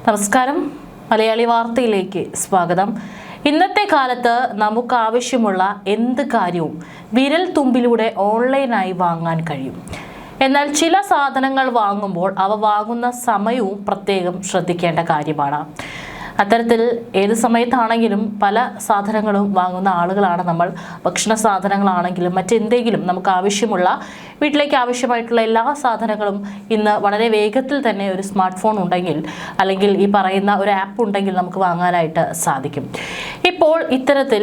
നമസ്കാരം, മലയാളി വാർത്തയിലേക്ക് സ്വാഗതം. ഇന്നത്തെ കാലത്ത് നമുക്ക് ആവശ്യമുള്ള എന്ത് കാര്യവും വിരൽ തുമ്പിലൂടെ ഓൺലൈനായി വാങ്ങാൻ കഴിയും. എന്നാൽ ചില സാധനങ്ങൾ വാങ്ങുമ്പോൾ അവ വാങ്ങുന്ന സമയവും പ്രത്യേകം ശ്രദ്ധിക്കേണ്ട കാര്യമാണ്. അത്തരത്തിൽ ഏത് സമയത്താണെങ്കിലും പല സാധനങ്ങളും വാങ്ങുന്ന ആളുകളാണ് നമ്മൾ. ഭക്ഷണ സാധനങ്ങളാണെങ്കിലും മറ്റെന്തെങ്കിലും നമുക്ക് ആവശ്യമുള്ള വീട്ടിലേക്ക് ആവശ്യമായിട്ടുള്ള എല്ലാ സാധനങ്ങളും ഇന്ന് വളരെ വേഗത്തിൽ തന്നെ ഒരു സ്മാർട്ട് ഫോൺ ഉണ്ടെങ്കിൽ അല്ലെങ്കിൽ ഈ പറയുന്ന ഒരു ആപ്പ് ഉണ്ടെങ്കിൽ നമുക്ക് വാങ്ങാനായിട്ട് സാധിക്കും. ഇപ്പോൾ ഇത്തരത്തിൽ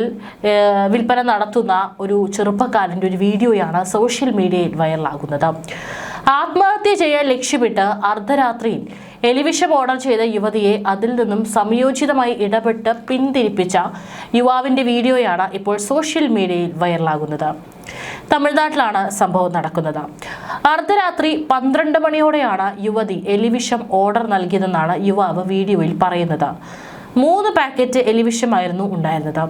വിൽപ്പന നടത്തുന്ന ഒരു ചെറുപ്പക്കാരൻ്റെ ഒരു വീഡിയോയാണ് സോഷ്യൽ മീഡിയയിൽ വൈറലാകുന്നത്. ആത്മഹത്യ ചെയ്യാൻ ലക്ഷ്യമിട്ട് അർദ്ധരാത്രിയിൽ എലിവിഷം ഓർഡർ ചെയ്ത യുവതിയെ അതിൽ നിന്നും സംയോജിതമായി ഇടപെട്ട് പിന്തിരിപ്പിച്ച യുവാവിൻ്റെ വീഡിയോയാണ് ഇപ്പോൾ സോഷ്യൽ മീഡിയയിൽ വൈറലാകുന്നത്. തമിഴ്നാട്ടിലാണ് സംഭവം നടക്കുന്നത്. അർദ്ധരാത്രി 12 മണിയോടെയാണ് യുവതി എലിവിഷം ഓർഡർ നൽകിയതെന്നാണ് യുവാവ് വീഡിയോയിൽ പറയുന്നത്. 3 പാക്കറ്റ് എലിവിഷമായിരുന്നു ഉണ്ടായിരുന്നത്.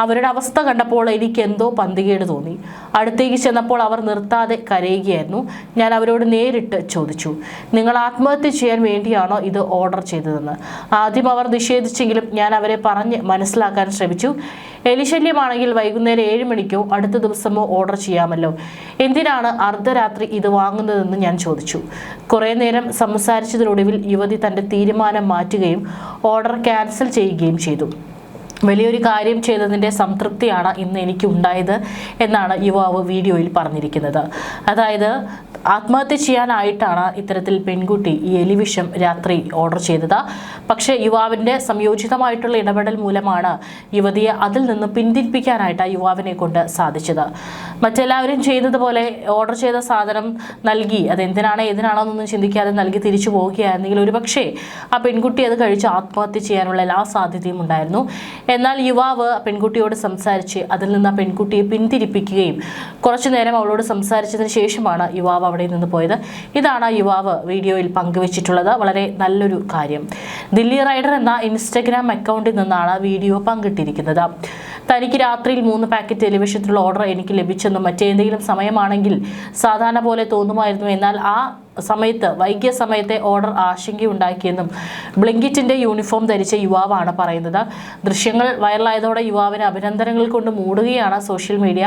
അവരുടെ അവസ്ഥ കണ്ടപ്പോൾ എനിക്ക് എന്തോ പന്തികേട് തോന്നി. അടുത്തേക്ക് ചെന്നപ്പോൾ അവർ നിർത്താതെ കരയുകയായിരുന്നു. ഞാൻ അവരോട് നേരിട്ട് ചോദിച്ചു, നിങ്ങൾ ആത്മഹത്യ ചെയ്യാൻ വേണ്ടിയാണോ ഇത് ഓർഡർ ചെയ്തതെന്ന്. ആദ്യം അവർ നിഷേധിച്ചെങ്കിലും ഞാൻ അവരെ പറഞ്ഞ് മനസ്സിലാക്കാൻ ശ്രമിച്ചു. എലിശല്യമാണെങ്കിൽ വൈകുന്നേരം 7 മണിക്കോ അടുത്ത ദിവസമോ ഓർഡർ ചെയ്യാമല്ലോ. എന്തിനാണ് അർദ്ധരാത്രി ഇത് വാങ്ങുന്നതെന്ന് ഞാൻ ചോദിച്ചു. കുറേ നേരം സംസാരിച്ചതിനൊടുവിൽ യുവതി തൻ്റെ തീരുമാനം മാറ്റുകയും ഓർഡർ ക്യാൻസൽ ചെയ്യുകയും ചെയ്തു. വലിയൊരു കാര്യം ചെയ്തതിൻ്റെ സംതൃപ്തിയാണ് ഇന്ന് എനിക്ക് ഉണ്ടായത് എന്നാണ് യുവാവ് വീഡിയോയിൽ പറഞ്ഞിരിക്കുന്നത്. അതായത് ആത്മഹത്യ ചെയ്യാനായിട്ടാണ് ഇത്തരത്തിൽ പെൺകുട്ടി ഈ എലിവിഷം രാത്രി ഓർഡർ ചെയ്തത്. പക്ഷേ യുവാവിൻ്റെ സംയോജിതമായിട്ടുള്ള ഇടപെടൽ മൂലമാണ് യുവതിയെ അതിൽ നിന്ന് പിന്തിരിപ്പിക്കാനായിട്ട് ആ യുവാവിനെ കൊണ്ട് സാധിച്ചത്. മറ്റെല്ലാവരും ചെയ്യുന്നത് പോലെ ഓർഡർ ചെയ്ത സാധനം നൽകി അതെന്തിനാണ് ഏതിനാണെന്നൊന്നും ചിന്തിക്കാതെ നൽകി തിരിച്ചു പോവുകയായിരുന്നെങ്കിൽ ഒരുപക്ഷേ ആ പെൺകുട്ടി അത് കഴിച്ച് ആത്മഹത്യ ചെയ്യാനുള്ള എല്ലാ സാധ്യതയും ഉണ്ടായിരുന്നു. എന്നാൽ യുവാവ് പെൺകുട്ടിയോട് സംസാരിച്ച് അതിൽ നിന്ന് ആ പെൺകുട്ടിയെ പിന്തിരിപ്പിക്കുകയും കുറച്ചു നേരം അവളോട് സംസാരിച്ചതിന് ശേഷമാണ് യുവാവ് അവിടെ നിന്ന് പോയത്. ഇതാണ് യുവാവ് വീഡിയോയിൽ പങ്കുവച്ചിട്ടുള്ളത്. വളരെ നല്ലൊരു കാര്യം. ദില്ലി റൈഡർ എന്ന ഇൻസ്റ്റഗ്രാം അക്കൗണ്ടിൽ നിന്നാണ് വീഡിയോ പങ്കിട്ടിരിക്കുന്നത്. തനിക്ക് രാത്രിയിൽ 3 പാക്കറ്റ് എലിവിഷത്തിലുള്ള ഓർഡർ എനിക്ക് ലഭിച്ചെന്നും മറ്റേതെങ്കിലും സമയമാണെങ്കിൽ സാധാരണ പോലെ തോന്നുമായിരുന്നു. എന്നാൽ ആ സമയത്ത് വൈകിയ സമയത്തെ ഓർഡർ ആശങ്കയുണ്ടാക്കിയെന്നും ബ്ലിങ്കിറ്റിൻ്റെ യൂണിഫോം ധരിച്ച യുവാവാണ് പറയുന്നത്. ദൃശ്യങ്ങൾ വൈറലായതോടെ യുവാവിന് അഭിനന്ദനങ്ങൾ കൊണ്ട് മൂടുകയാണ് സോഷ്യൽ മീഡിയ.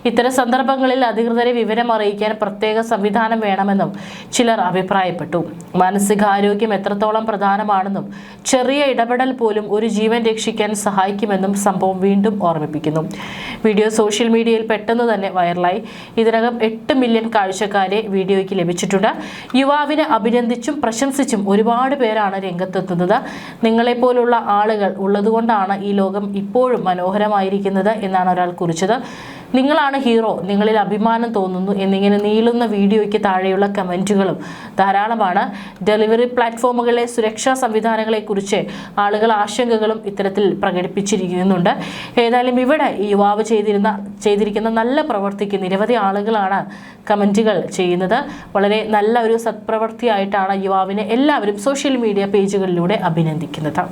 ഇത്തരം സന്ദർഭങ്ങളിൽ അധികൃതരെ വിവരം അറിയിക്കാൻ പ്രത്യേക സംവിധാനം വേണമെന്നും ചിലർ അഭിപ്രായപ്പെട്ടു. മാനസികാരോഗ്യം എത്രത്തോളം പ്രധാനമാണെന്നും ചെറിയ ഇടപെടൽ പോലും ഒരു ജീവൻ രക്ഷിക്കാൻ സഹായിക്കുമെന്നും സംഭവം വീണ്ടും ഓർമ്മിപ്പിക്കുന്നു. വീഡിയോ സോഷ്യൽ മീഡിയയിൽ പെട്ടെന്ന് തന്നെ വൈറലായി. ഇതിനകം 8 മില്യൺ കാഴ്ചക്കാരെ വീഡിയോയ്ക്ക് ലഭിച്ചിട്ടുണ്ട്. യുവാവിനെ അഭിനന്ദിച്ചും പ്രശംസിച്ചും ഒരുപാട് പേരാണ് രംഗത്തെത്തുന്നത്. നിങ്ങളെപ്പോലുള്ള ആളുകൾ ഉള്ളതുകൊണ്ടാണ് ഈ ലോകം ഇപ്പോഴും മനോഹരമായിരിക്കുന്നത് എന്നാണ് ഒരാൾ കുറിച്ചത്. നിങ്ങളാണ് ഹീറോ, നിങ്ങളിൽ അഭിമാനം തോന്നുന്നു എന്നിങ്ങനെ നീളുന്ന വീഡിയോയ്ക്ക് താഴെയുള്ള കമൻറ്റുകളും ധാരാളമാണ്. ഡെലിവറി പ്ലാറ്റ്ഫോമുകളിലെ സുരക്ഷാ സംവിധാനങ്ങളെക്കുറിച്ച് ആളുകൾ ആശങ്കകളും ഇത്തരത്തിൽ പ്രകടിപ്പിച്ചിരിക്കുന്നുണ്ട്. ഏതായാലും ഇവിടെ ഈ യുവാവ് ചെയ്തിരിക്കുന്ന നല്ല പ്രവൃത്തിക്ക് നിരവധി ആളുകളാണ് കമൻറ്റുകൾ ചെയ്യുന്നത്. വളരെ നല്ല ഒരു സത്പ്രവൃത്തിയായിട്ടാണ് യുവാവിനെ എല്ലാവരും സോഷ്യൽ മീഡിയ പേജുകളിലൂടെ അഭിനന്ദിക്കുന്നത്.